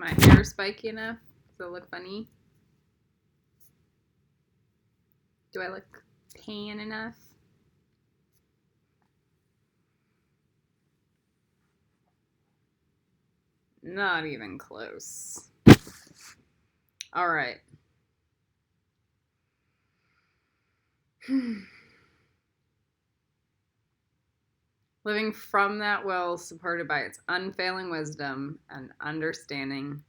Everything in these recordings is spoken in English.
My hair spiky enough? Does it look funny? Do I look tan enough? Not even close. All right. Living from that will, supported by its unfailing wisdom and understanding,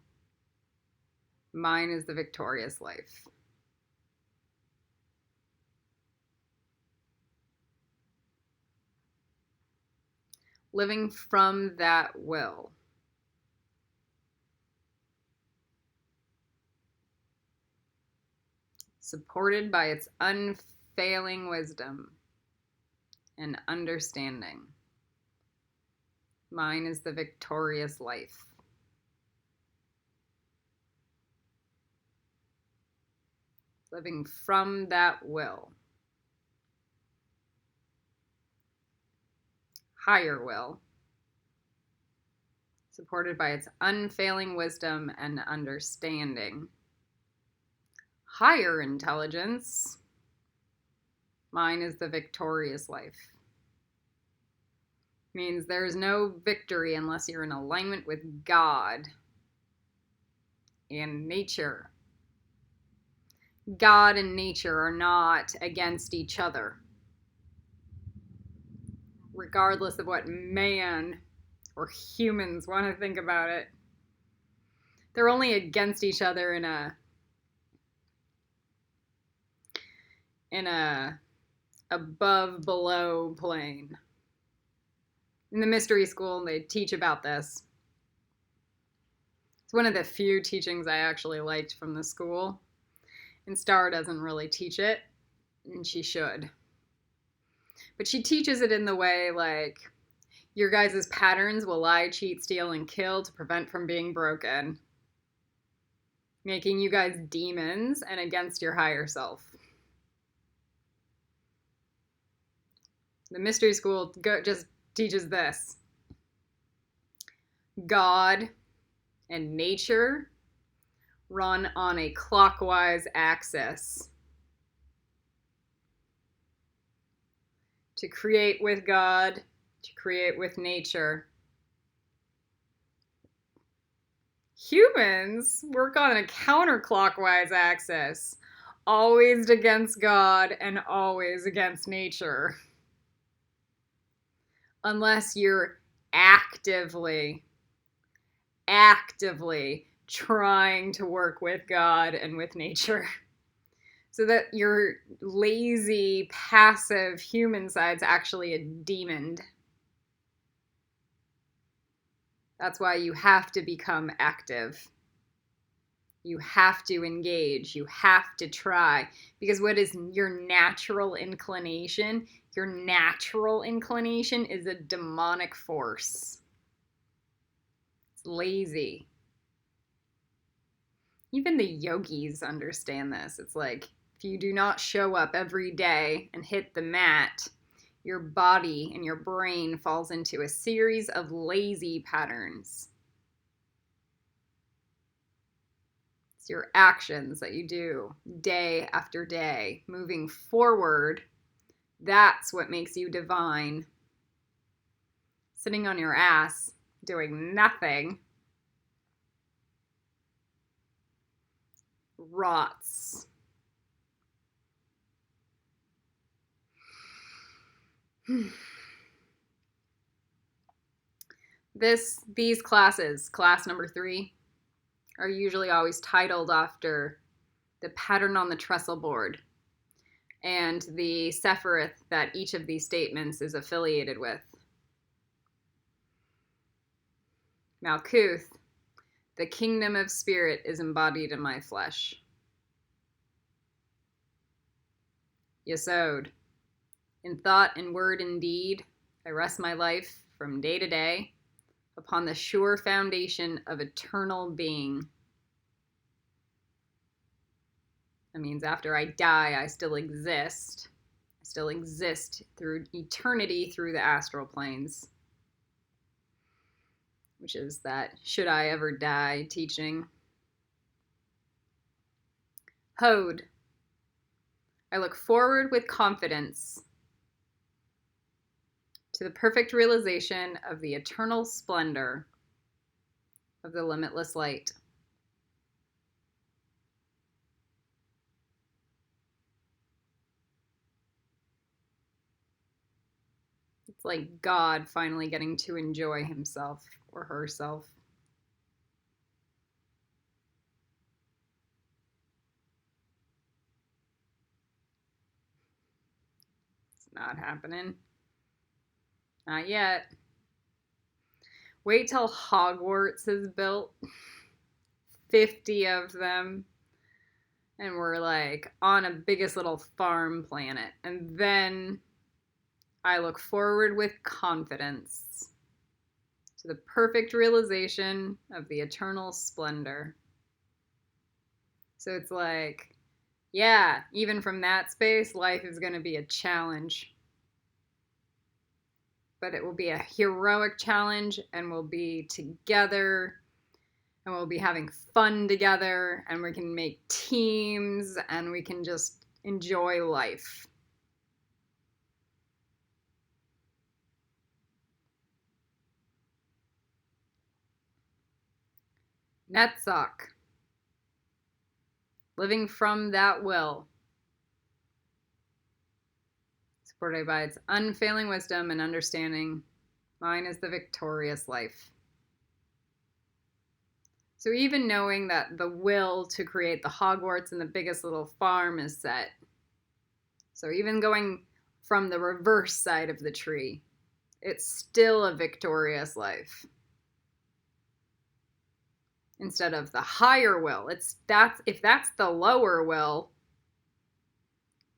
mine is the victorious life. Living from that will. Supported by its unfailing wisdom and understanding, mine is the victorious life. Living from that will. Higher will. Supported by its unfailing wisdom and understanding. Higher intelligence. Mine is the victorious life. Means there's no victory unless you're in alignment with God and nature. God and nature are not against each other, regardless of what man or humans want to think about it. They're only against each other in a above below plane. In the mystery school, they teach about this. It's one of the few teachings I actually liked from the school. And Star doesn't really teach it, and she should. But she teaches it in the way like, your guys' patterns will lie, cheat, steal, and kill to prevent from being broken. Making you guys demons and against your higher self. The mystery school just teaches this. God and nature run on a clockwise axis. To create with God, to create with nature. Humans work on a counterclockwise axis, always against God and always against nature. Unless you're actively trying to work with God and with nature. So that your lazy, passive human side's actually a demon. That's why you have to become active. You have to engage. You have to try. Because what is your natural inclination? Your natural inclination is a demonic force. It's lazy. Even the yogis understand this. It's like, if you do not show up every day and hit the mat, your body and your brain falls into a series of lazy patterns. It's your actions that you do day after day, moving forward. That's what makes you divine. Sitting on your ass, doing nothing, rots. These classes, class number 3, are usually always titled after the pattern on the trestle board and the Sephiroth that each of these statements is affiliated with. Malkuth, the kingdom of spirit is embodied in my flesh. Yesod, in thought and word and deed, I rest my life from day to day upon the sure foundation of eternal being. That means after I die, I still exist. I still exist through eternity through the astral planes. which is that should I ever die teaching. Hode. I look forward with confidence to the perfect realization of the eternal splendor of the limitless light. It's like God finally getting to enjoy himself or herself. It's not happening. Not yet. Wait till Hogwarts is built. 50 of them. And we're like on a biggest little farm planet. And then I look forward with confidence to the perfect realization of the eternal splendor. So it's like, yeah, even from that space, life is going to be a challenge. But it will be a heroic challenge, and we'll be together, and we'll be having fun together, and we can make teams, and we can just enjoy life. Netzach. Living from that will. Supported by its unfailing wisdom and understanding, mine is the victorious life. So even knowing that the will to create the Hogwarts and the biggest little farm is set. So even going from the reverse side of the tree, it's still a victorious life. Instead of the higher will, if that's the lower will,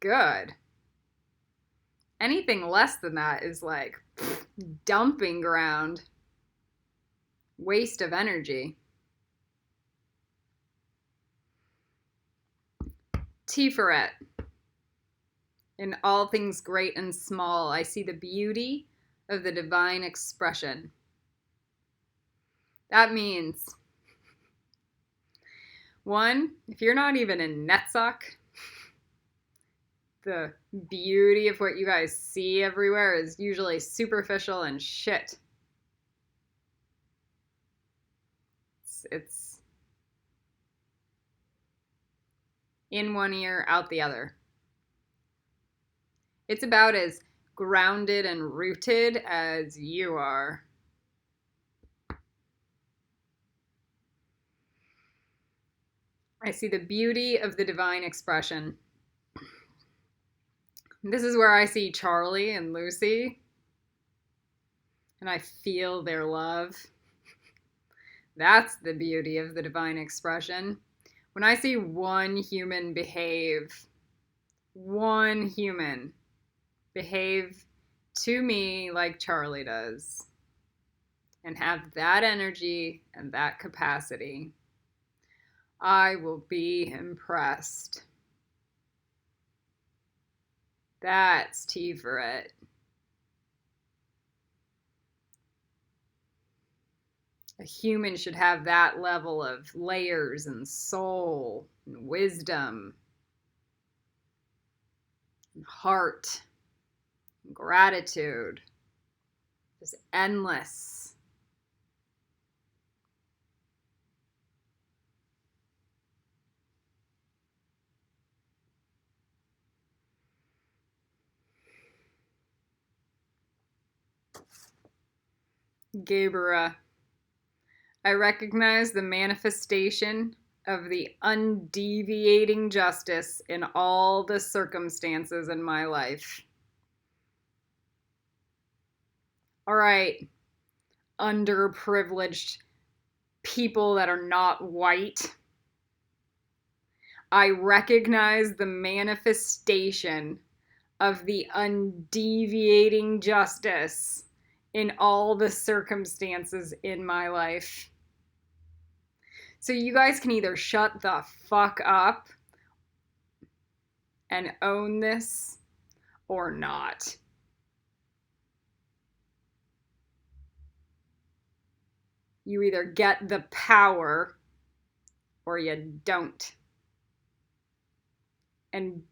good. Anything less than that is like dumping ground, waste of energy. Tiferet. In all things great and small, I see the beauty of the divine expression. That means, one, if you're not even in Netzach, the beauty of what you guys see everywhere is usually superficial and shit. It's in one ear, out the other. It's about as grounded and rooted as you are. I see the beauty of the divine expression. This is where I see Charlie and Lucy, and I feel their love. That's the beauty of the divine expression. When I see one human behave to me like Charlie does, and have that energy and that capacity, I will be impressed. That's Tiferet. A human should have that level of layers and soul and wisdom and heart and gratitude. Just endless. Gebera. I recognize the manifestation of the undeviating justice in all the circumstances in my life. All right, underprivileged people that are not white. I recognize the manifestation of the undeviating justice in all the circumstances in my life. So you guys can either shut the fuck up and own this or not. You either get the power or you don't. And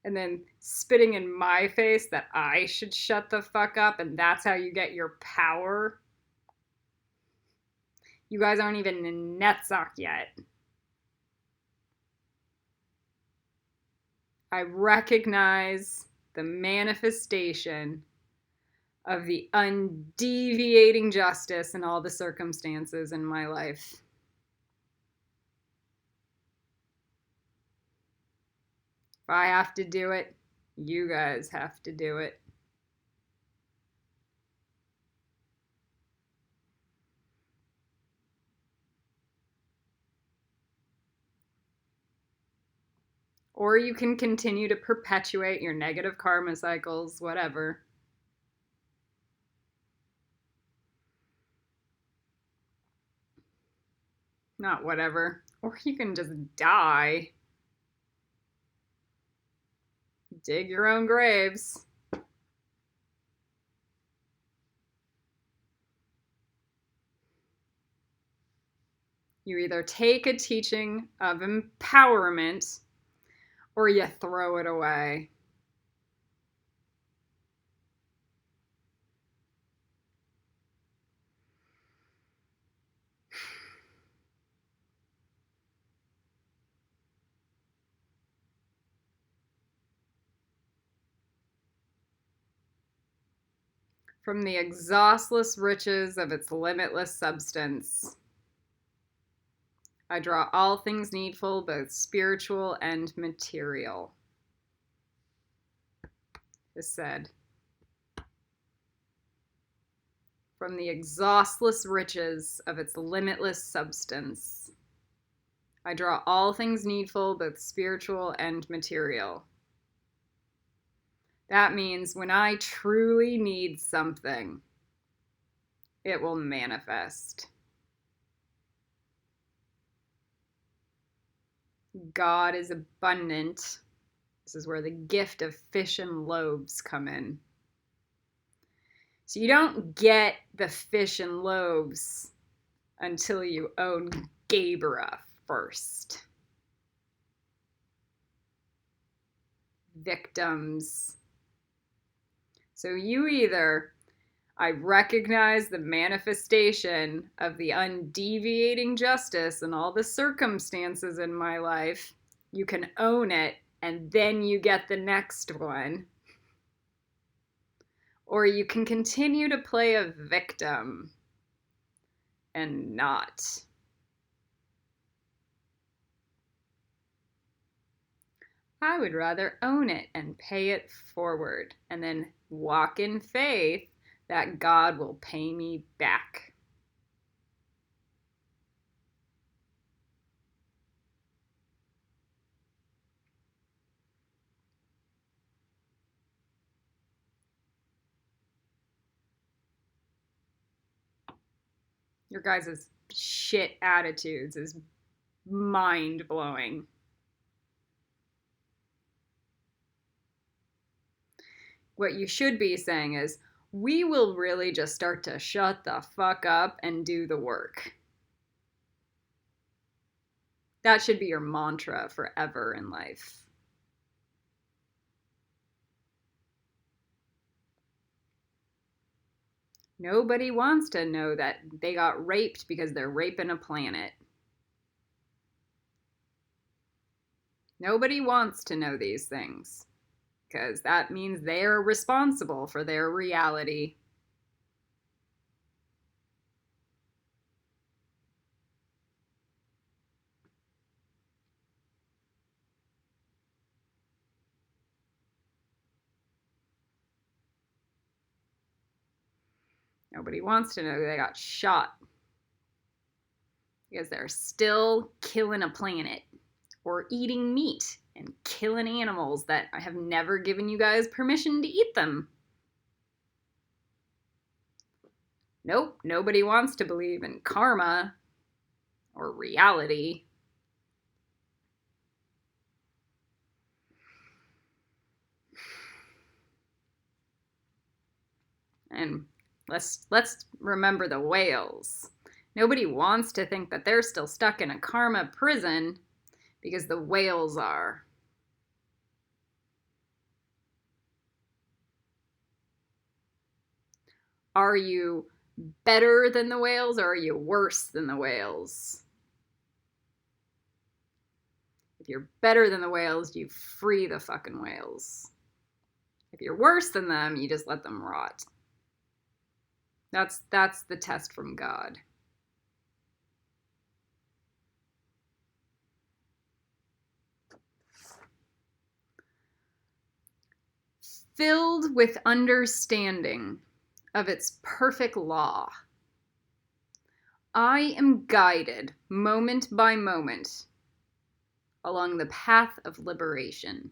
then spitting in my face that I should shut the fuck up and that's how you get your power. You guys aren't even in Netzach yet. I recognize the manifestation of the undeviating justice in all the circumstances in my life. If I have to do it, you guys have to do it. Or you can continue to perpetuate your negative karma cycles, whatever. Not whatever. Or you can just die. Dig your own graves. You either take a teaching of empowerment or you throw it away. From the exhaustless riches of its limitless substance, I draw all things needful, both spiritual and material. Is said. From the exhaustless riches of its limitless substance, I draw all things needful, both spiritual and material. That means when I truly need something, it will manifest. God is abundant. This is where the gift of fish and loaves come in. So you don't get the fish and loaves until you own Gabra first. Victims. So you either, I recognize the manifestation of the undeviating justice in all the circumstances in my life. You can own it, and then you get the next one. Or you can continue to play a victim and not. I would rather own it and pay it forward and then walk in faith that God will pay me back. Your guys' shit attitudes is mind-blowing. What you should be saying is, we will really just start to shut the fuck up and do the work. That should be your mantra forever in life. Nobody wants to know that they got raped because they're raping a planet. Nobody wants to know these things because that means they're responsible for their reality. Nobody wants to know they got shot because they're still killing a planet or eating meat and killing animals that I have never given you guys permission to eat them. Nope, nobody wants to believe in karma or reality. And let's remember the whales. Nobody wants to think that they're still stuck in a karma prison because the whales are. Are you better than the whales or are you worse than the whales? If you're better than the whales, you free the fucking whales. If you're worse than them, you just let them rot. That's the test from God. Filled with understanding of its perfect law, I am guided moment by moment along the path of liberation.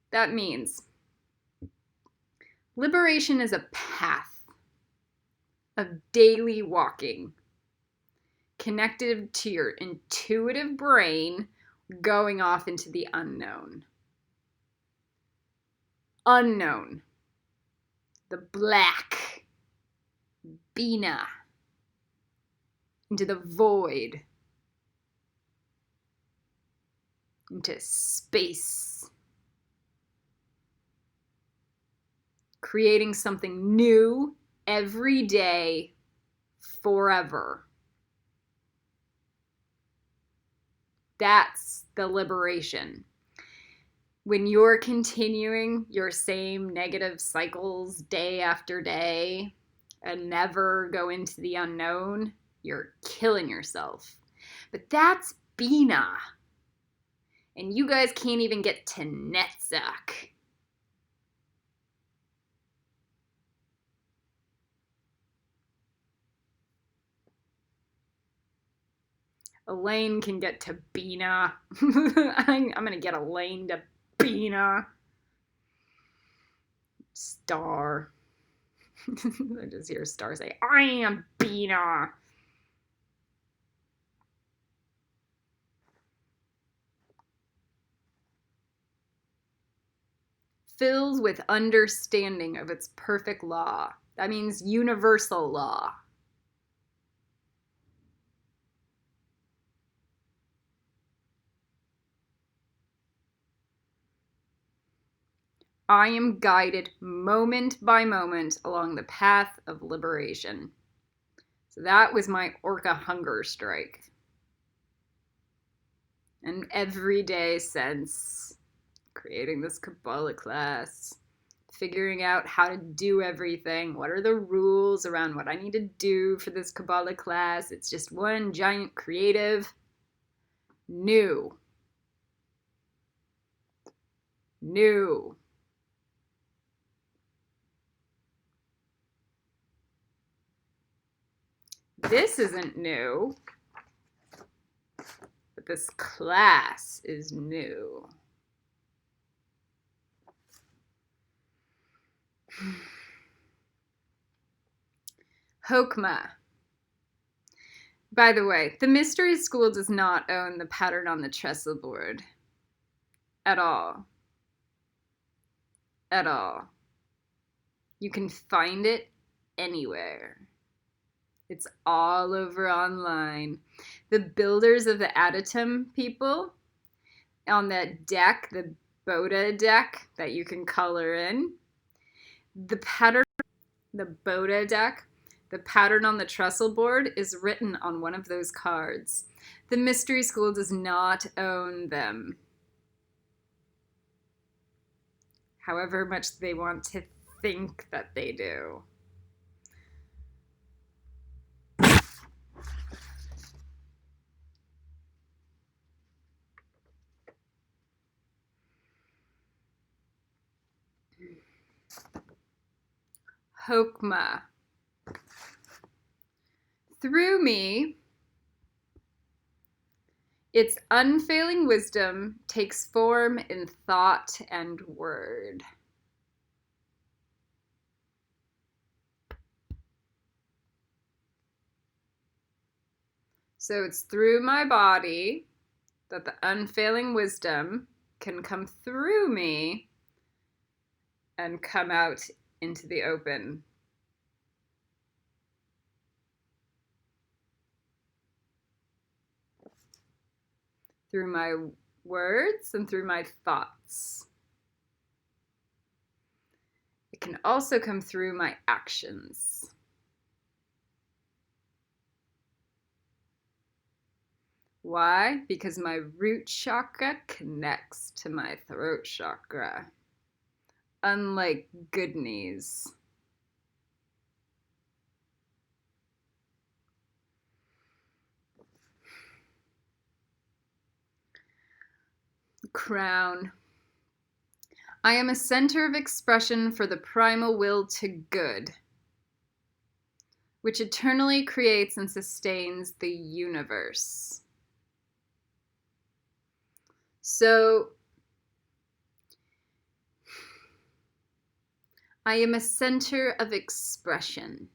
That means liberation is a path of daily walking connected to your intuitive brain going off into the unknown. Unknown. The black. Bina. Into the void. Into space. Creating something new every day, forever. That's the liberation. When you're continuing your same negative cycles day after day and never go into the unknown, you're killing yourself. But that's Bina. And you guys can't even get to Netzach. Elaine can get to Bina. I'm going to get Elaine to Bina. Star. I just hear Star say, I am Bina. Fills with understanding of its perfect law. That means universal law. I am guided moment by moment along the path of liberation. So that was my orca hunger strike. And every day since creating this Kabbalah class, figuring out how to do everything, what are the rules around what I need to do for this Kabbalah class. It's just one giant creative new. This isn't new, but this class is new. Hokmah. By the way, the mystery school does not own the pattern on the trestle board. At all. At all. You can find it anywhere. It's all over online. The builders of the Adatum people on that deck, the Boda deck that you can color in, the pattern, the Boda deck, the pattern on the trestle board is written on one of those cards. The mystery school does not own them. However much they want to think that they do. Hokmah. Through me, its unfailing wisdom takes form in thought and word. So it's through my body that the unfailing wisdom can come through me and come out into the open. through my words and through my thoughts. It can also come through my actions. Why? Because my root chakra connects to my throat chakra. Unlike good knees. Crown. I am a center of expression for the primal will to good, which eternally creates and sustains the universe. So, I am a center of expression.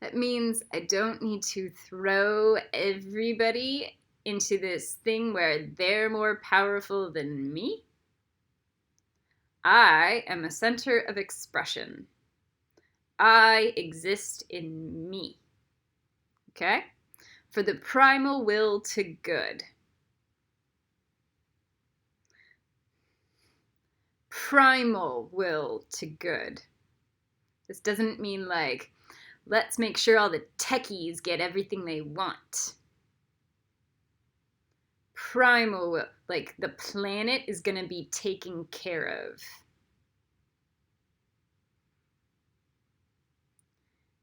That means I don't need to throw everybody into this thing where they're more powerful than me. I am a center of expression. I exist in me. Okay? For the primal will to good. Primal will to good. This doesn't mean like, let's make sure all the techies get everything they want. Primal will, like the planet is going to be taken care of.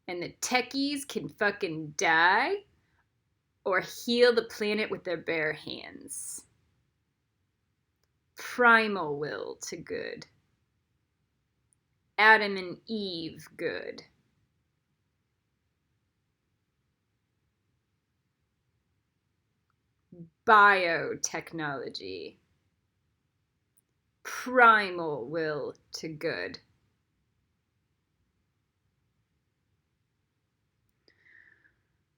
And the techies can fucking die or heal the planet with their bare hands. Primal will to good. Adam and Eve good. Biotechnology. Primal will to good.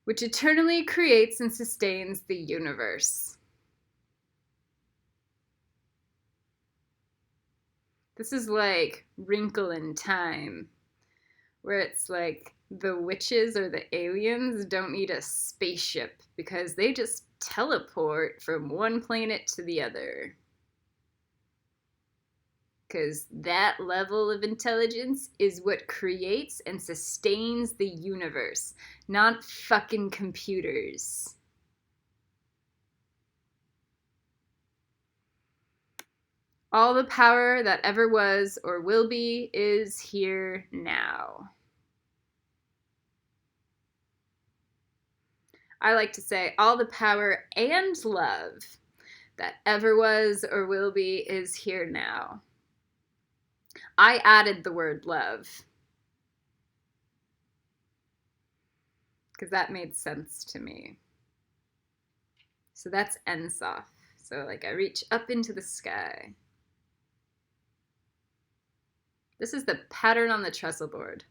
Which eternally creates and sustains the universe. This is like Wrinkle in Time, where it's like the witches or the aliens don't need a spaceship because they just teleport from one planet to the other. Because that level of intelligence is what creates and sustains the universe, not fucking computers. All the power that ever was or will be is here now. I like to say all the power and love that ever was or will be is here now. I added the word love because that made sense to me. So that's Ensof. So like I reach up into the sky. This is the pattern on the trestle board.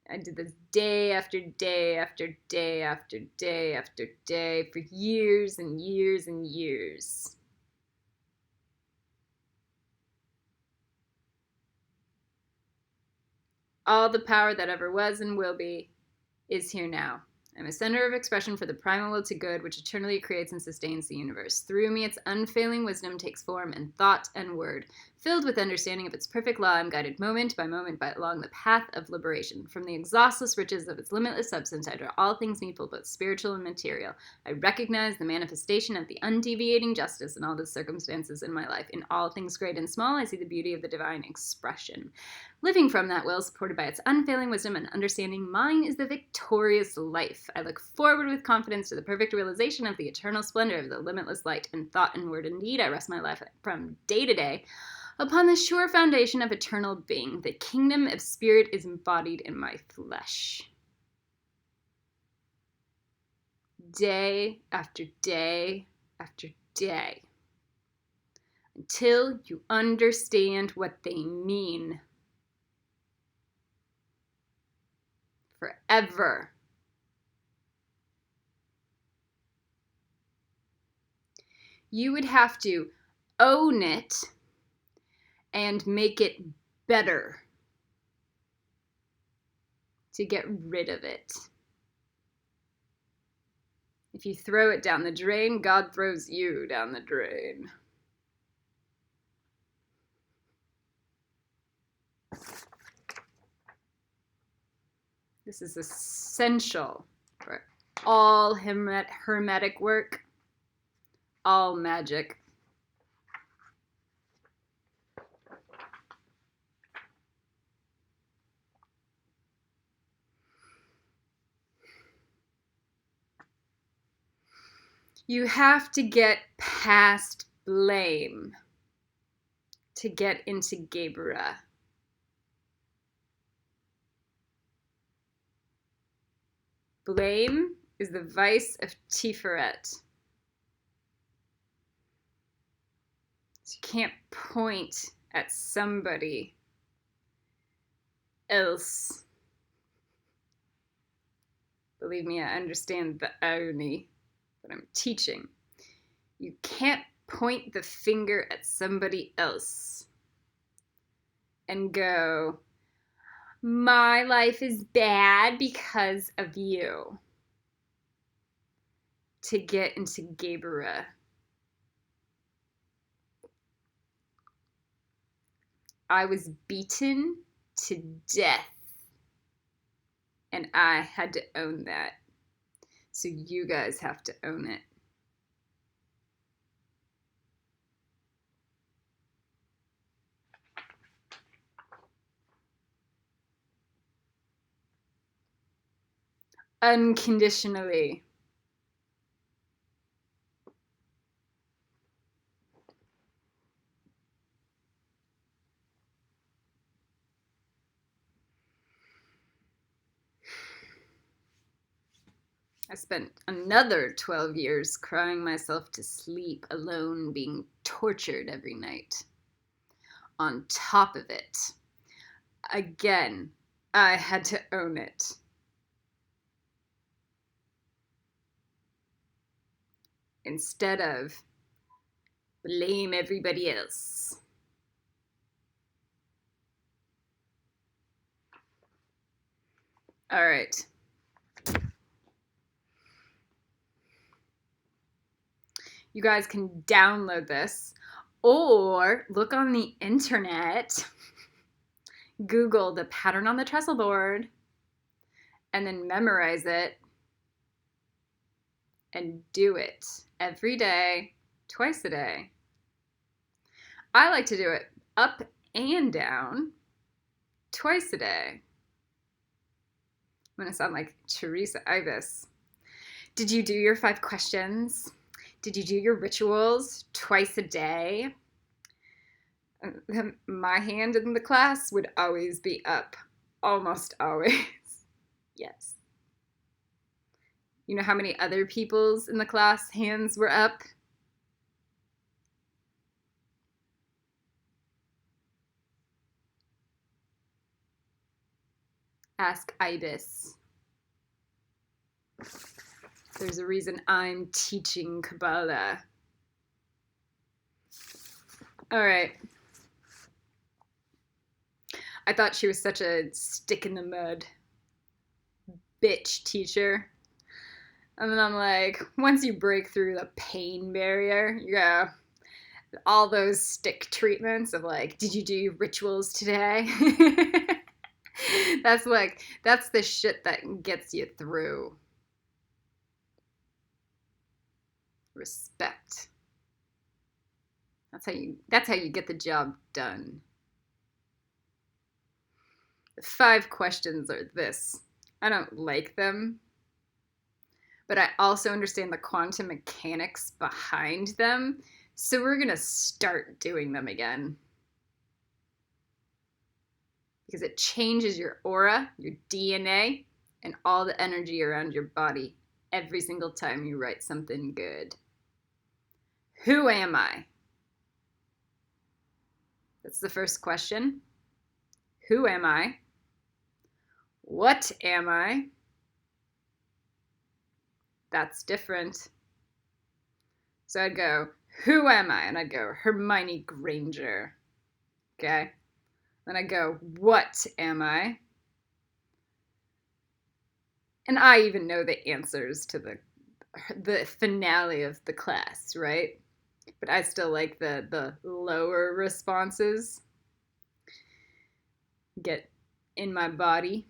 I did this day after day after day after day after day for years and years and years. All the power that ever was and will be is here now. I'm a center of expression for the primal will to good, which eternally creates and sustains the universe. Through me, its unfailing wisdom takes form in thought and word. Filled with understanding of its perfect law, I'm guided moment by moment along the path of liberation. From the exhaustless riches of its limitless substance, I draw all things needful, both spiritual and material. I recognize the manifestation of the undeviating justice in all the circumstances in my life. In all things great and small, I see the beauty of the divine expression. Living from that will, supported by its unfailing wisdom and understanding, mine is the victorious life. I look forward with confidence to the perfect realization of the eternal splendor of the limitless light in thought and word. Indeed, I rest my life from day to day upon the sure foundation of eternal being. The kingdom of spirit is embodied in my flesh. Day after day after day. Until you understand what they mean. Forever. You would have to own it and make it better to get rid of it. If you throw it down the drain, God throws you down the drain. This is essential for all hermetic work, all magic. You have to get past blame to get into Gebra. Blame is the vice of Tiferet. So you can't point at somebody else. Believe me, I understand the irony that I'm teaching. You can't point the finger at somebody else and go, my life is bad because of you, to get into Gebra. I was beaten to death, and I had to own that. So you guys have to own it. Unconditionally. I spent another 12 years crying myself to sleep alone, being tortured every night. On top of it, again, I had to own it. Instead of blame everybody else. All right. You guys can download this or look on the internet, Google the pattern on the trestle board, and then memorize it and do it every day, twice a day. I like to do it up and down twice a day. I'm going to sound like Teresa Ibis. Did you do your 5 questions? Did you do your rituals twice a day? My hand in the class would always be up. Almost always. Yes. You know how many other people's in the class hands were up? Ask Ibis. There's a reason I'm teaching Kabbalah. All right. I thought she was such a stick in the mud bitch teacher. And then I'm like, once you break through the pain barrier, you go, all those stick treatments of like, did you do your rituals today? That's the shit that gets you through. Respect. That's how you get the job done. The 5 questions are this. I don't like them, but I also understand the quantum mechanics behind them, so we're gonna start doing them again. Because it changes your aura, your DNA, and all the energy around your body every single time you write something good. Who am I? That's the first question. Who am I? What am I? That's different. So I'd go, who am I? And I'd go, Hermione Granger. Okay? Then I'd go, what am I? And I even know the answers to the finale of the class, right? But I still like the lower responses. Get in my body.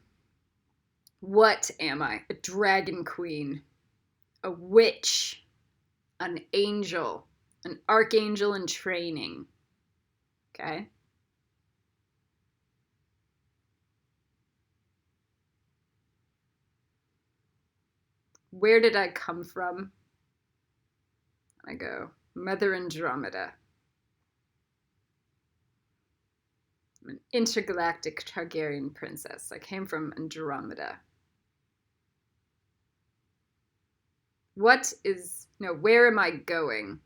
What am I? A dragon queen, a witch, an angel, an archangel in training. Okay? Where did I come from? I go, Mother Andromeda. I'm an intergalactic Targaryen princess. I came from Andromeda. Where am I going?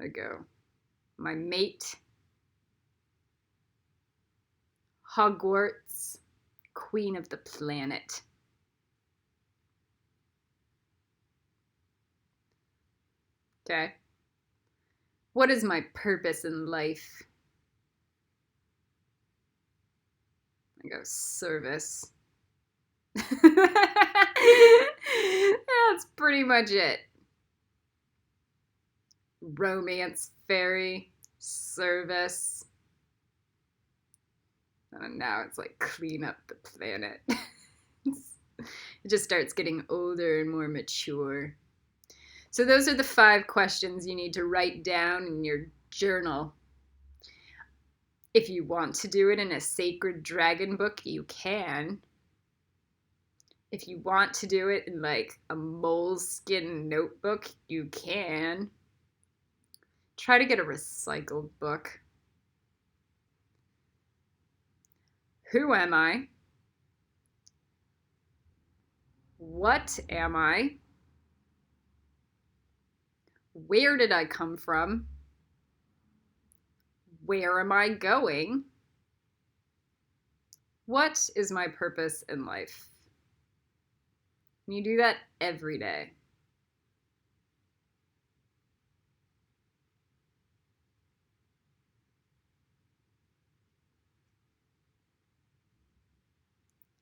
I go, my mate, Hogwarts, queen of the planet. Okay. What is my purpose in life? I go, service. That's pretty much it. Romance, fairy, service. And now it's like clean up the planet. It just starts getting older and more mature. So those are the 5 questions you need to write down in your journal. If you want to do it in a sacred dragon book, you can. If you want to do it in like a moleskin notebook, you can. Try to get a recycled book. Who am I? What am I? Where did I come from? Where am I going? What is my purpose in life? And you do that every day.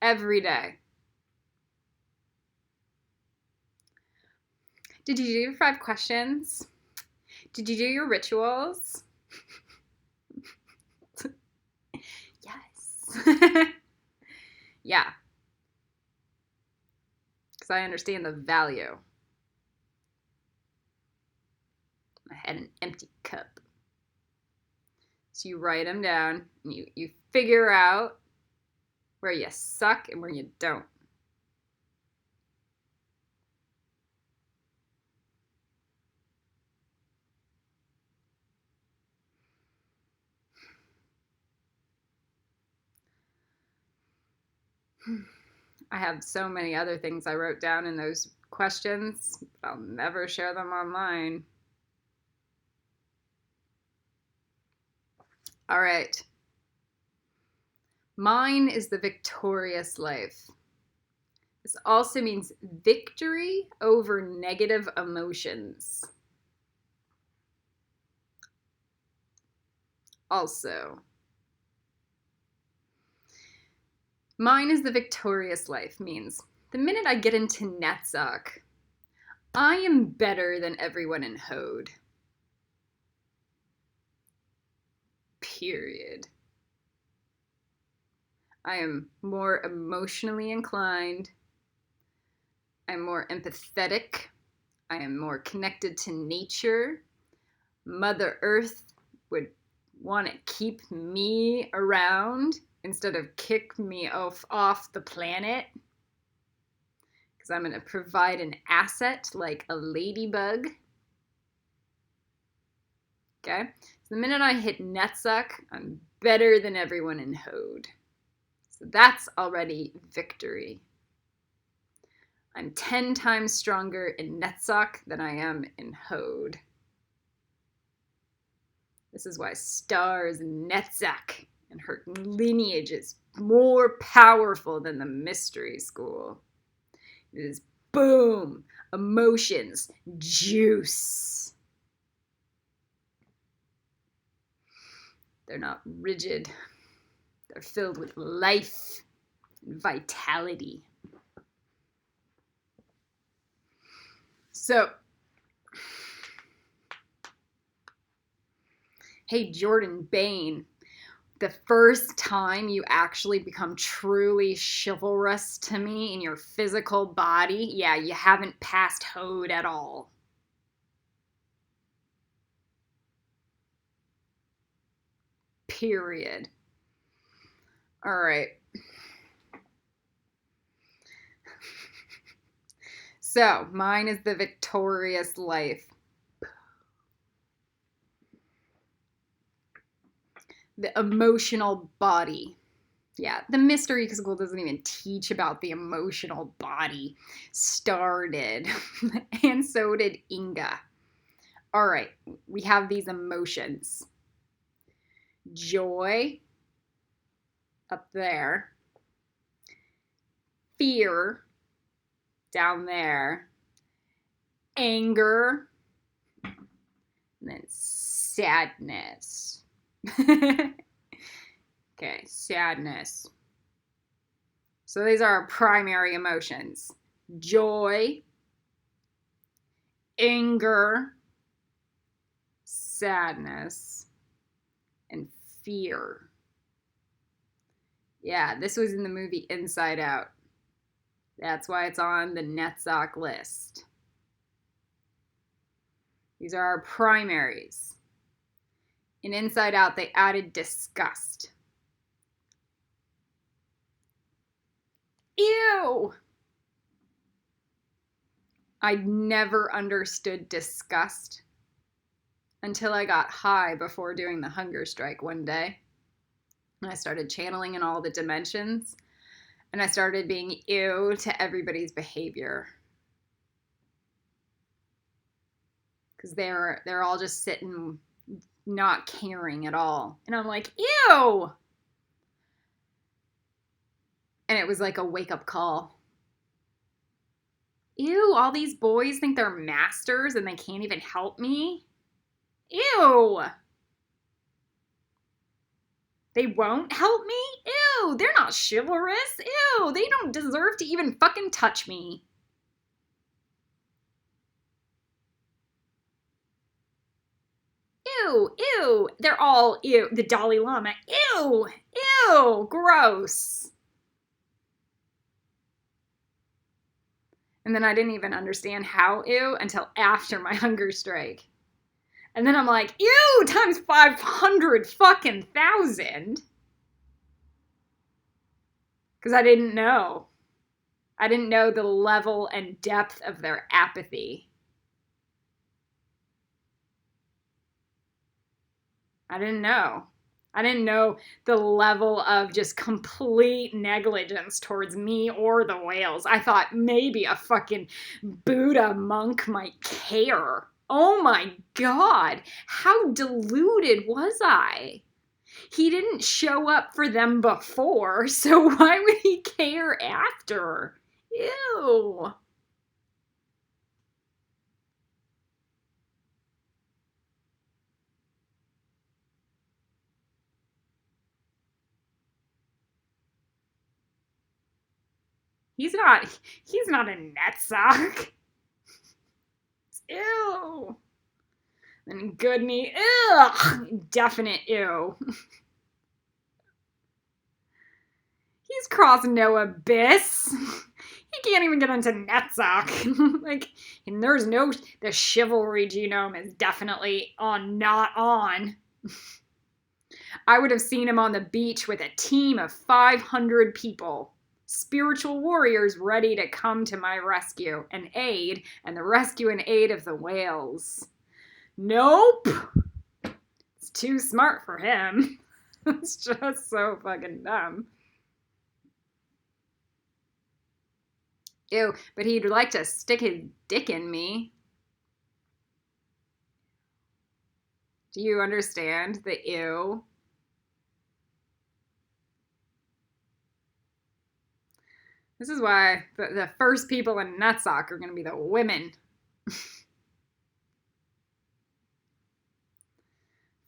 Every day. Did you do your 5 questions? Did you do your rituals? Yes. Yeah. Because I understand the value. I had an empty cup. So you write them down and you figure out where you suck and where you don't. I have so many other things I wrote down in those questions, but I'll never share them online. All right. Mine is the victorious life. This also means victory over negative emotions. Also, mine is the victorious life means the minute I get into Netzach, I am better than everyone in Hode. Period. I am more emotionally inclined. I'm more empathetic. I am more connected to nature. Mother Earth would want to keep me around instead of kick me off the planet. Because I'm going to provide an asset like a ladybug. Okay? So the minute I hit Netzach, I'm better than everyone in Hode. So that's already victory. I'm 10 times stronger in Netzach than I am in Hode. This is why Star's Netzach and her lineage is more powerful than the mystery school. It is boom, emotions, juice. They're not rigid. They're filled with life and vitality. So, hey, Jordan Bain, the first time you actually become truly chivalrous to me in your physical body, yeah, you haven't passed Hode at all. Period. All right. So, mine is the victorious life. The emotional body. Yeah, the mystery school doesn't even teach about the emotional body. Started. And so did Inga. All right, we have these emotions. Joy, up there. Fear, down there. Anger, and then sadness. Okay, sadness. So these are our primary emotions. Joy, anger, sadness, and fear. Yeah, this was in the movie Inside Out. That's why it's on the Netzach list. These are our primaries. In Inside Out, they added disgust. Ew! I never understood disgust until I got high before doing the hunger strike one day. And I started channeling in all the dimensions. And I started being ew to everybody's behavior. Because they're all just sitting, not caring at all. And I'm like, ew! And it was like a wake-up call. Ew, all these boys think they're masters and they can't even help me? Ew! They won't help me? Ew, they're not chivalrous. Ew, they don't deserve to even fucking touch me. Ew, ew. They're all ew. The Dalai Lama. Ew, ew, gross. And then I didn't even understand how ew until after my hunger strike. And then I'm like, ew, times 500 fucking thousand. Because I didn't know. I didn't know the level and depth of their apathy. I didn't know. I didn't know the level of just complete negligence towards me or the whales. I thought maybe a fucking Buddha monk might care. Oh my God, how deluded was I? He didn't show up for them before, so why would he care after? Ew. He's not a Netzach. Ew. And Goodney, ugh, definite ew. He's crossed no abyss. He can't even get into Netzach. Like, and there's no, the chivalry genome is definitely not on. I would have seen him on the beach with a team of 500 people. Spiritual warriors ready to come to my rescue and aid, and the rescue and aid of the whales. Nope. It's too smart for him. It's just so fucking dumb. Ew, but he'd like to stick his dick in me. Do you understand the ew? This is why the first people in Netzach are going to be the women.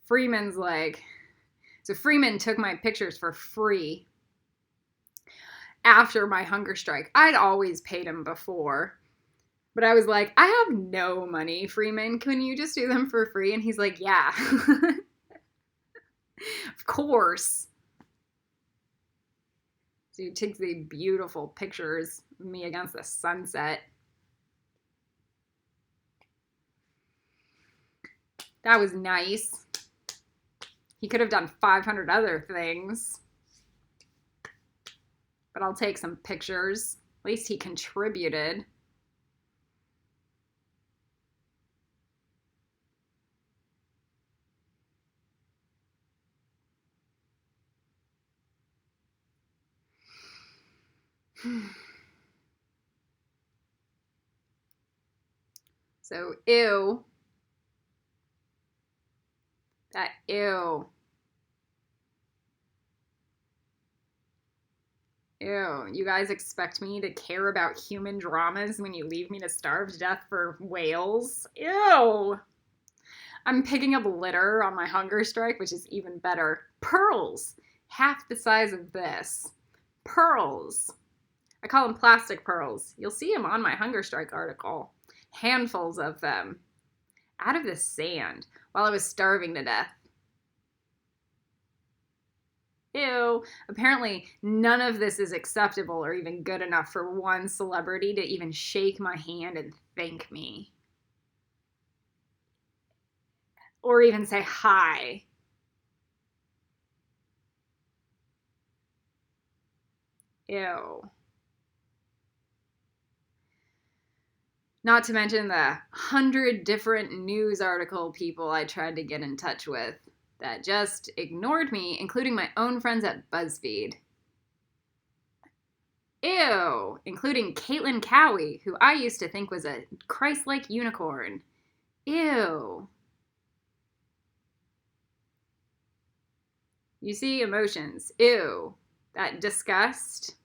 Freeman's like, so Freeman took my pictures for free after my hunger strike. I'd always paid him before. But I was like, I have no money, Freeman. Can you just do them for free? And he's like, yeah. Of course. So he takes these beautiful pictures of me against the sunset. That was nice. He could have done 500 other things. But I'll take some pictures. At least he contributed. So, ew. That ew. Ew. You guys expect me to care about human dramas when you leave me to starve to death for whales? Ew. I'm picking up litter on my hunger strike, which is even better. Pearls. Half the size of this. Pearls. I call them plastic pearls. You'll see them on my hunger strike article. Handfuls of them. Out of the sand while I was starving to death. Ew. Apparently, none of this is acceptable or even good enough for one celebrity to even shake my hand and thank me. Or even say hi. Ew. Not to mention the 100 different news article people I tried to get in touch with that just ignored me, including my own friends at BuzzFeed. Ew, including Caitlin Cowie, who I used to think was a Christ-like unicorn. Ew. You see, emotions. Ew. That disgust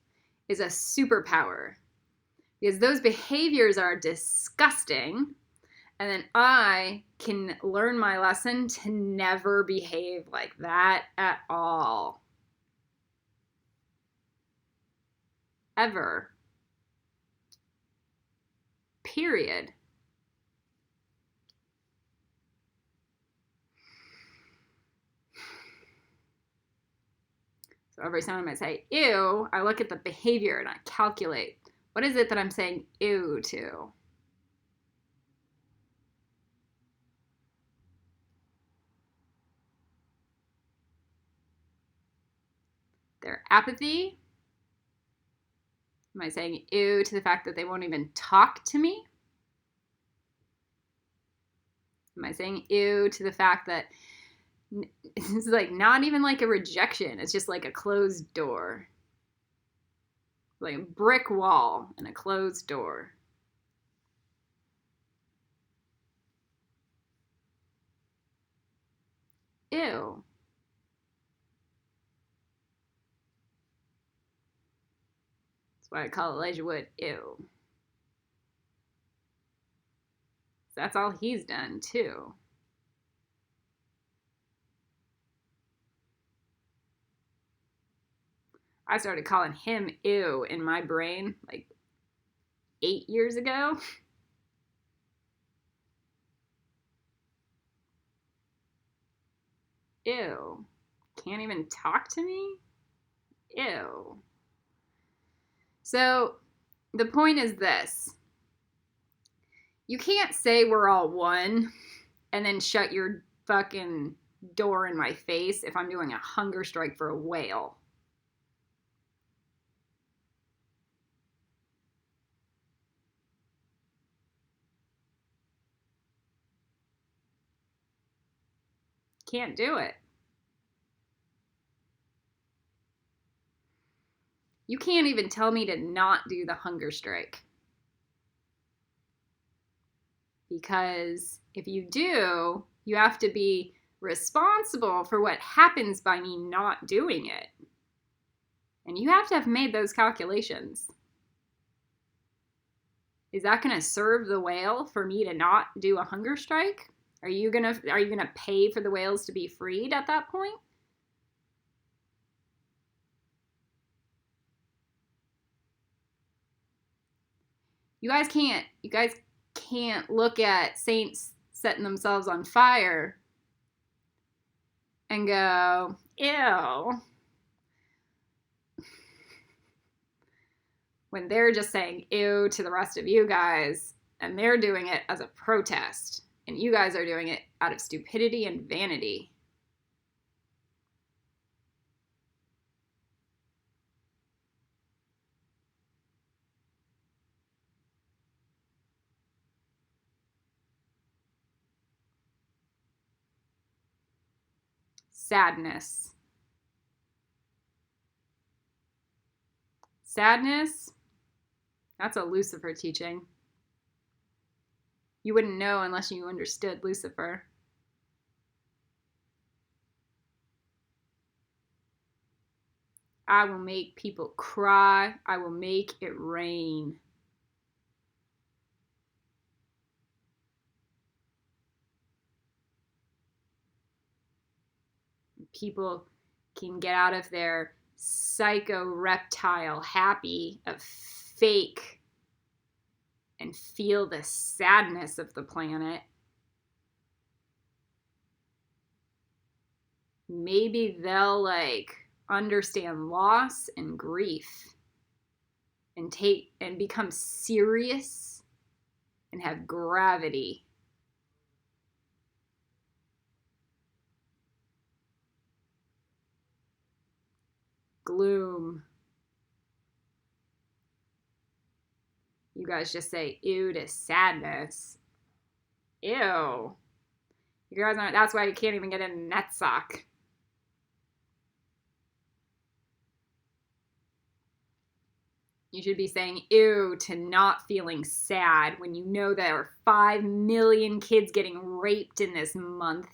is a superpower. Because those behaviors are disgusting, and then I can learn my lesson to never behave like that at all. Ever. Period. So every time I say ew, I look at the behavior and I calculate, what is it that I'm saying ew to? Their apathy? Am I saying ew to the fact that they won't even talk to me? Am I saying ew to the fact that it's like not even like a rejection, it's just like a closed door? Like a brick wall and a closed door. Ew. That's why I call Elijah Wood ew. That's all he's done too. I started calling him ew in my brain like 8 years ago. Ew. Can't even talk to me? Ew. So the point is this. You can't say we're all one and then shut your fucking door in my face if I'm doing a hunger strike for a whale. Can't do it. You can't even tell me to not do the hunger strike. Because if you do, you have to be responsible for what happens by me not doing it. And you have to have made those calculations. Is that going to serve the whale for me to not do a hunger strike? Are you gonna pay for the whales to be freed at that point? You guys can't look at saints setting themselves on fire and go, ew, when they're just saying ew to the rest of you guys, and they're doing it as a protest, and you guys are doing it out of stupidity and vanity. Sadness. Sadness, that's a Lucifer teaching. You wouldn't know unless you understood Lucifer. I will make people cry. I will make it rain. People can get out of their psycho reptile happy of fake and feel the sadness of the planet. Maybe they'll understand loss and grief and become serious and have gravity. Gloom. You guys just say ew to sadness. Ew. You guys aren't, that's why you can't even get in a net sock. You should be saying ew to not feeling sad when you know there are 5 million kids getting raped in this month.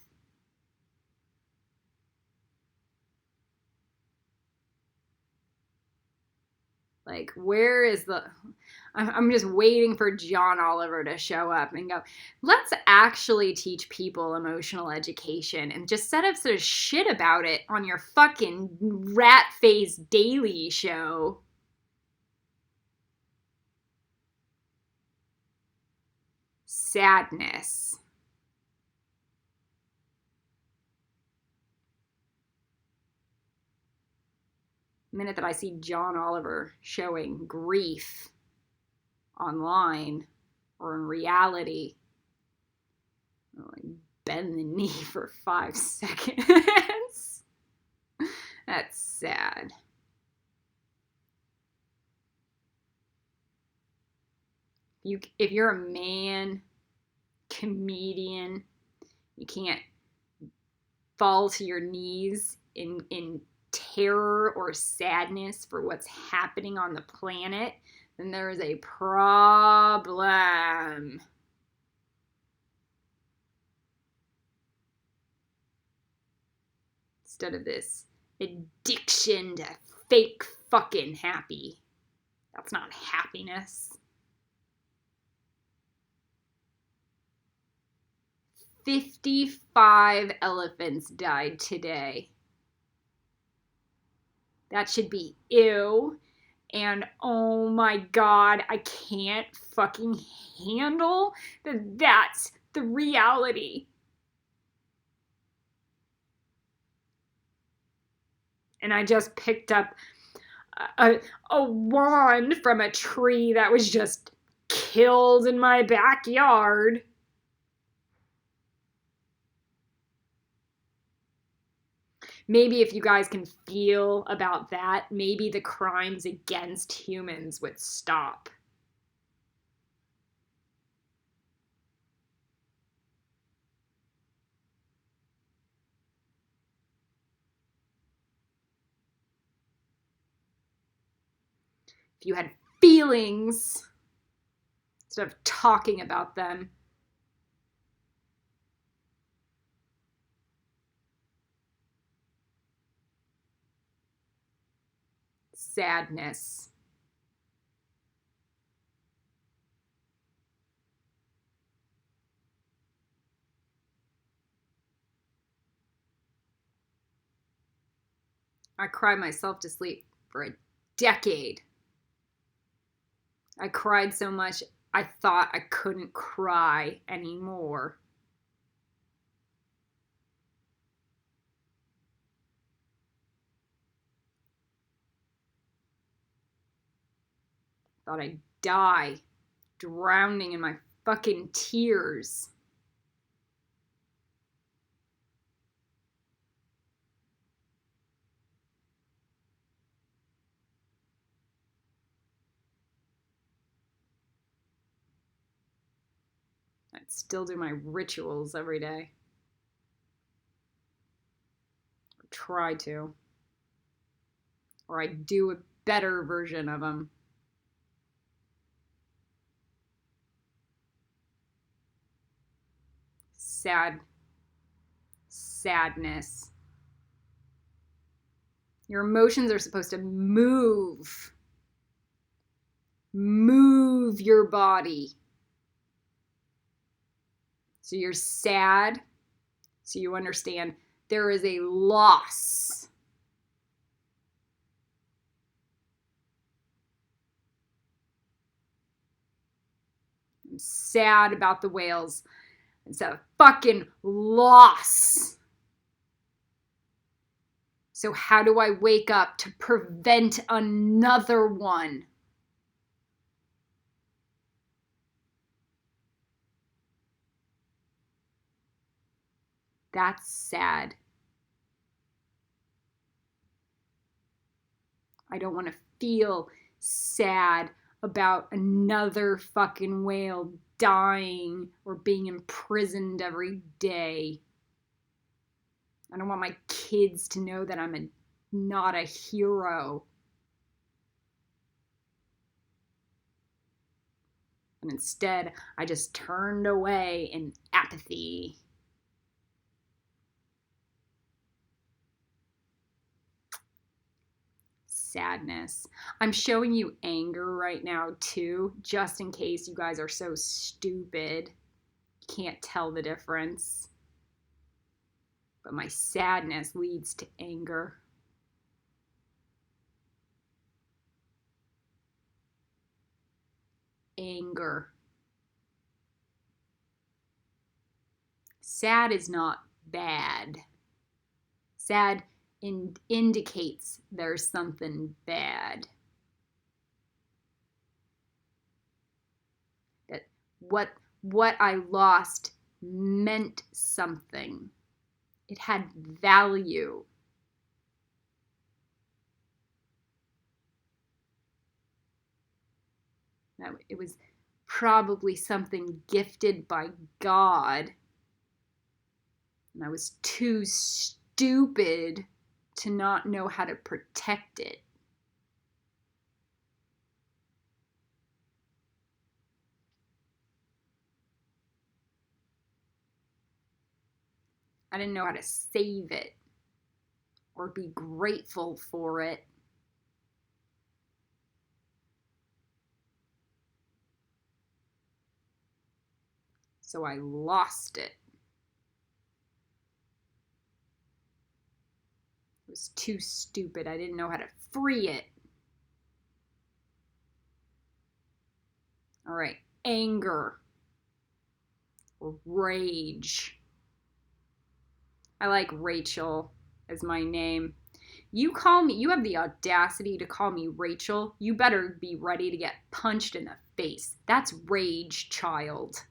Where is I'm just waiting for John Oliver to show up and go, let's actually teach people emotional education and just set up some shit about it on your fucking rat-faced daily show. Sadness. The minute that I see John Oliver showing grief online or in reality, I'll bend the knee for 5 seconds. That's sad. If you're a man, comedian, you can't fall to your knees in terror or sadness for what's happening on the planet, then there is a problem. Instead of this addiction to fake fucking happy. That's not happiness. 55 elephants died today. That should be ew. And oh my God, I can't fucking handle that that's the reality. And I just picked up a wand from a tree that was just killed in my backyard. Maybe if you guys can feel about that, maybe the crimes against humans would stop. If you had feelings instead of talking about them. Sadness. I cried myself to sleep for a decade. I cried so much I thought I couldn't cry anymore. Thought I'd die, drowning in my fucking tears. I'd still do my rituals every day. Or try to. Or I'd do a better version of them. Sadness. Your emotions are supposed to move your body. So you're sad, so you understand there is a loss. I'm sad about the whales. It's a fucking loss. So how do I wake up to prevent another one? That's sad. I don't want to feel sad about another fucking whale dying or being imprisoned every day. I don't want my kids to know that I'm not a hero. And instead, I just turned away in apathy. Sadness. I'm showing you anger right now too, just in case you guys are so stupid. You can't tell the difference. But my sadness leads to anger. Anger. Sad is not bad. Sad indicates there's something bad. That what I lost meant something. It had value. Now, it was probably something gifted by God. And I was too stupid to not know how to protect it. I didn't know how to save it or be grateful for it. So I lost it. It was too stupid. I didn't know how to free it. All right, anger or rage. I like Rachel as my name. You have the audacity to call me Rachel. You better be ready to get punched in the face. That's rage, child.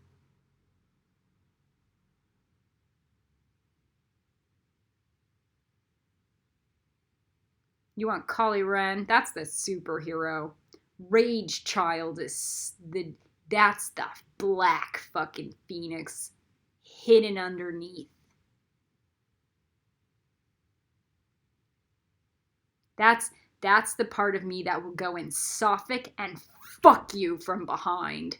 You want Kali Ren? That's the superhero. Rage Child that's the black fucking phoenix hidden underneath. That's the part of me that will go in Sophic and fuck you from behind.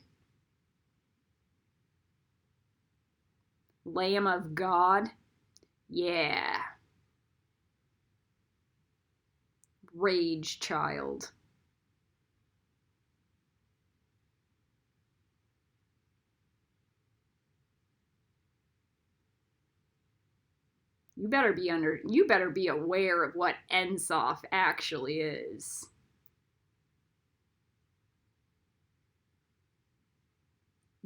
Lamb of God? Yeah. Rage Child. You better be aware of what Ensof actually is.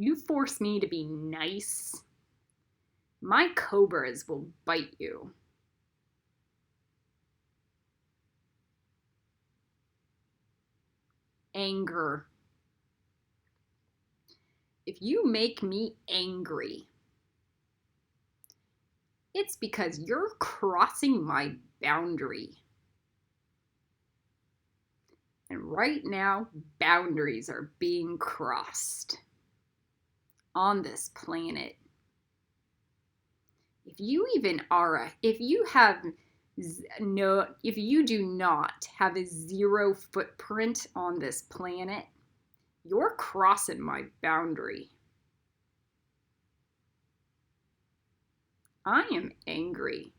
You force me to be nice, my cobras will bite you. Anger. If you make me angry, it's because you're crossing my boundary. And right now, boundaries are being crossed on this planet. If you do not have a zero footprint on this planet, you're crossing my boundary. I am angry,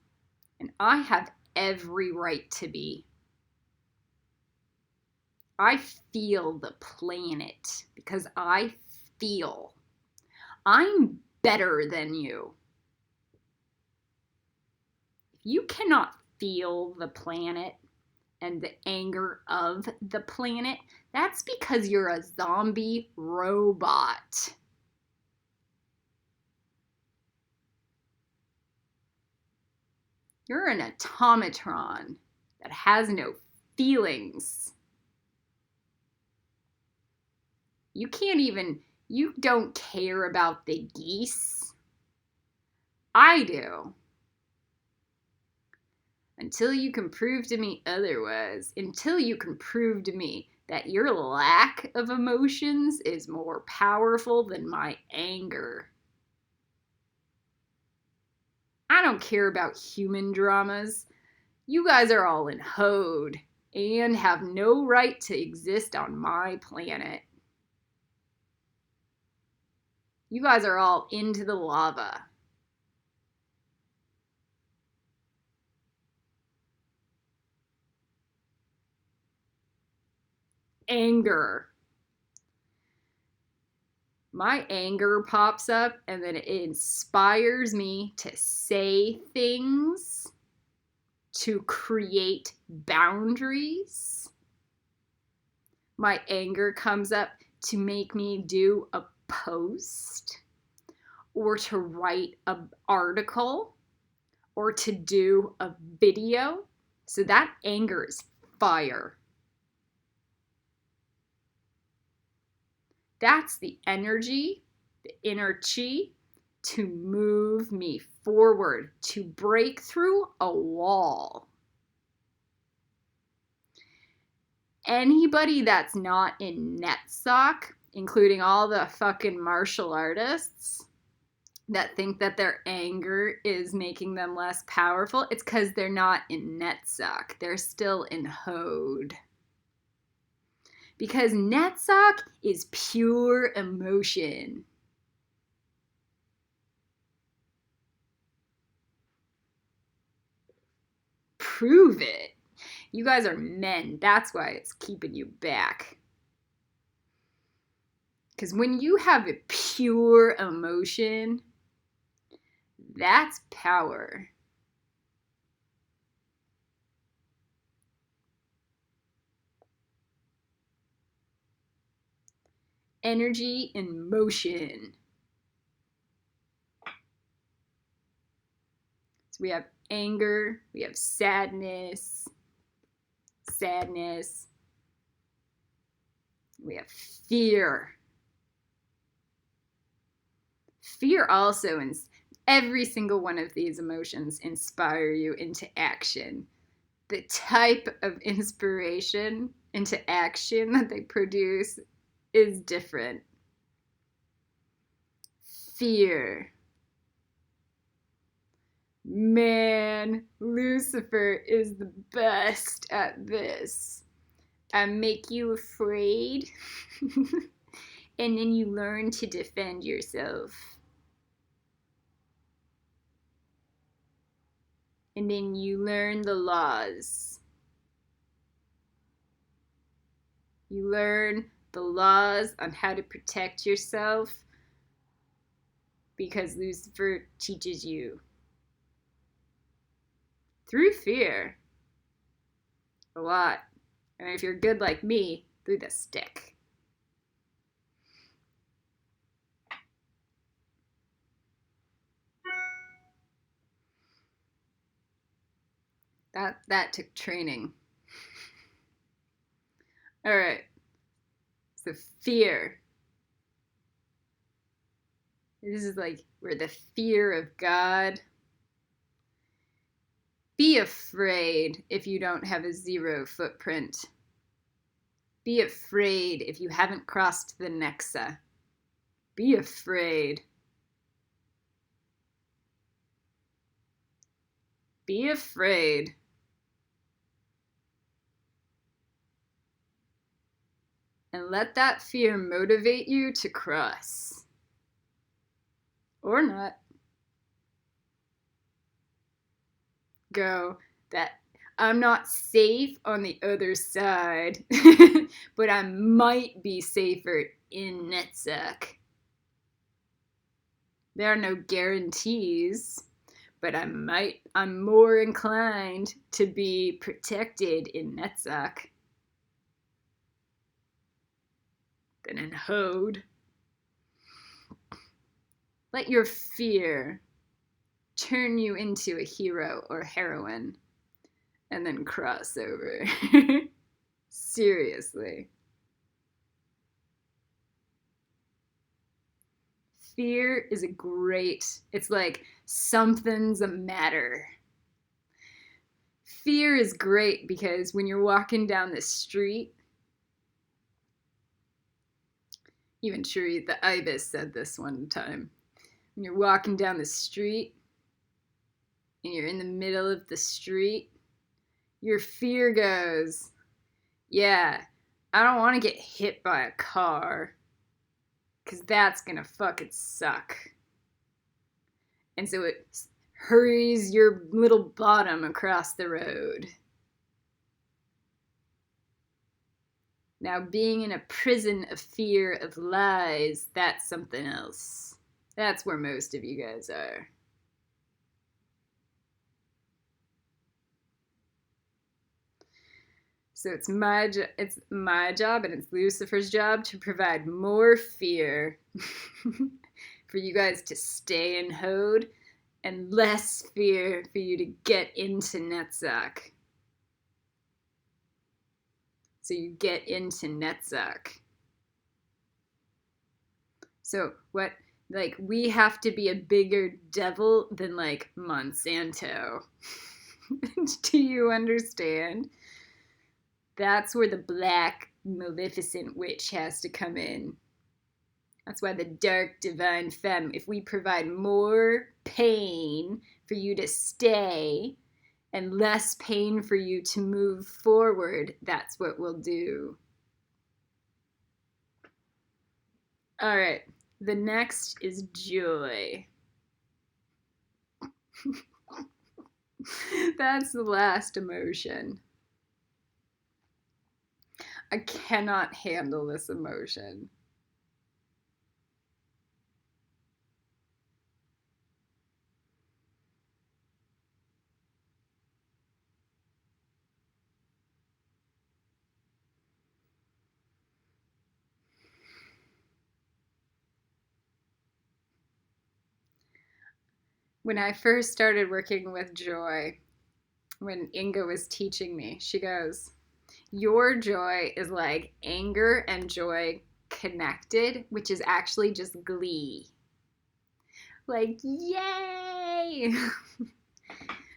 and I have every right to be. I feel the planet because I feel I'm better than you. If you cannot feel the planet and the anger of the planet, that's because you're a zombie robot. You're an automaton that has no feelings. You don't care about the geese. I do. Until you can prove to me otherwise, until you can prove to me that your lack of emotions is more powerful than my anger. I don't care about human dramas. You guys are all in Hode and have no right to exist on my planet. You guys are all into the lava. Anger. My anger pops up and then it inspires me to say things, to create boundaries. My anger comes up to make me do a post or to write an article or to do a video. So that anger is fire. That's the energy, the inner chi to move me forward, to break through a wall. Anybody that's not in NetSock, including all the fucking martial artists that think that their anger is making them less powerful, it's because they're not in NetSock. They're still in Hode. Because NetSock is pure emotion. Prove it. You guys are men. That's why it's keeping you back. Because when you have a pure emotion, that's power. Energy in motion. So we have anger, we have sadness, we have fear. Fear also, and every single one of these emotions inspire you into action. The type of inspiration into action that they produce is different. Fear. Man, Lucifer is the best at this. I make you afraid, and then you learn to defend yourself. And then you learn the laws. You learn the laws on how to protect yourself because Lucifer teaches you. Through fear. A lot. And if you're good like me, through the stick. That took training. All right. So fear. This is like where the fear of God. Be afraid if you don't have a 0 footprint. Be afraid if you haven't crossed the nexa. Be afraid. Be afraid. And let that fear motivate you to cross. Or not. Go, that I'm not safe on the other side, but I might be safer in Netzach. There are no guarantees, but I'm more inclined to be protected in Netzach than in Hod. Let your fear turn you into a hero or heroine and then cross over. Seriously. Fear is it's like something's a matter. Fear is great because when you're walking down the street, even Shuri the Ibis said this one time. When you're walking down the street and you're in the middle of the street, your fear goes, yeah, I don't want to get hit by a car because that's going to fucking suck. And so it hurries your little bottom across the road. Now, being in a prison of fear of lies, that's something else. That's where most of you guys are. So it's my job and it's Lucifer's job to provide more fear for you guys to stay in Hod and less fear for you to get into Netzach. So you get into Netzach. So what, like, we have to be a bigger devil than, like, Monsanto. Do you understand? That's where the black, maleficent witch has to come in. That's why the dark, divine femme, if we provide more pain for you to stay and less pain for you to move forward, that's what we'll do. All right, the next is joy. That's the last emotion. I cannot handle this emotion. When I first started working with joy, when Inga was teaching me, she goes, your joy is like anger and joy connected, which is actually just glee. Like, yay!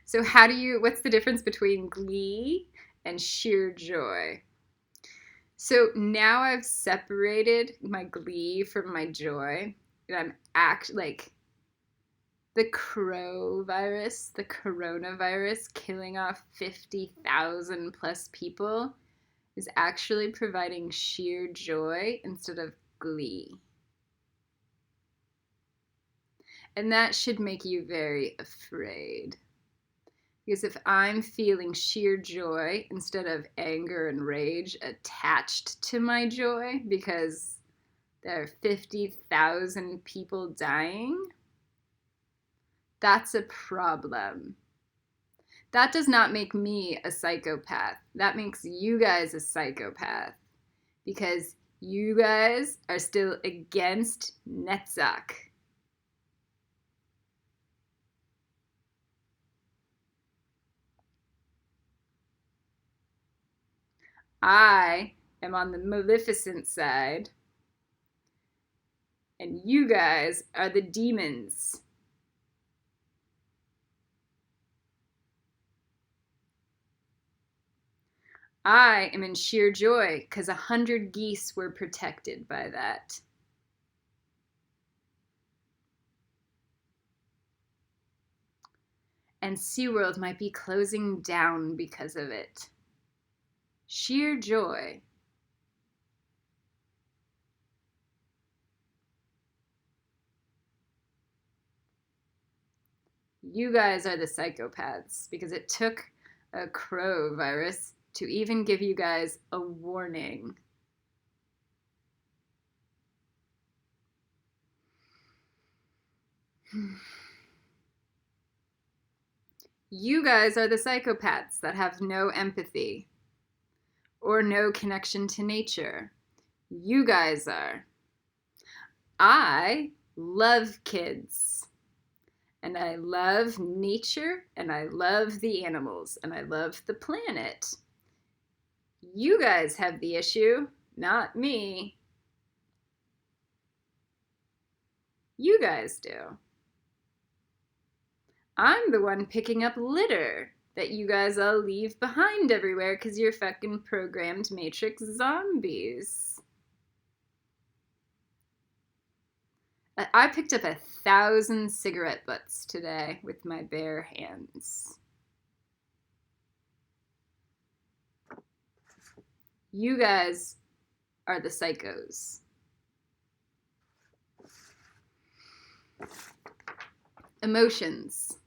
So what's the difference between glee and sheer joy? So now I've separated my glee from my joy, and I'm like the coronavirus killing off 50,000 plus people is actually providing sheer joy instead of glee. And that should make you very afraid. Because if I'm feeling sheer joy instead of anger and rage attached to my joy because there are 50,000 people dying, that's a problem. That does not make me a psychopath. That makes you guys a psychopath because you guys are still against Netzach. I am on the Maleficent side, and you guys are the demons. I am in sheer joy because 100 geese were protected by that. And SeaWorld might be closing down because of it. Sheer joy. You guys are the psychopaths because it took a crow virus to even give you guys a warning. You guys are the psychopaths that have no empathy or no connection to nature. You guys are. I love kids, and I love nature, and I love the animals, and I love the planet. You guys have the issue, not me. You guys do. I'm the one picking up litter that you guys all leave behind everywhere because you're fucking programmed Matrix zombies. I picked up 1,000 cigarette butts today with my bare hands. You guys are the psychos. Emotions.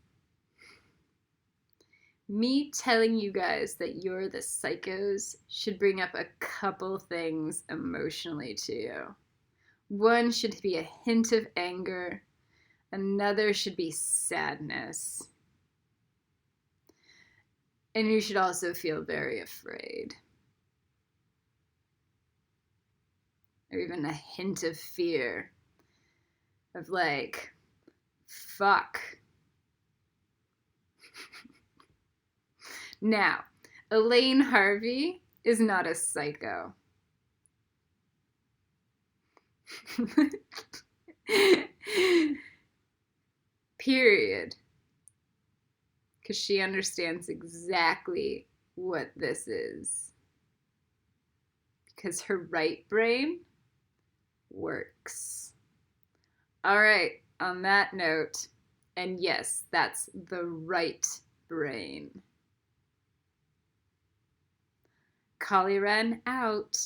Me telling you guys that you're the psychos should bring up a couple things emotionally to you. One should be a hint of anger. Another should be sadness. And you should also feel very afraid. Or even a hint of fear. Of like, fuck. Now, Elaine Harvey is not a psycho. Period. Because she understands exactly what this is. Because her right brain works. All right, on that note, and yes, that's the right brain. Collie Wren out.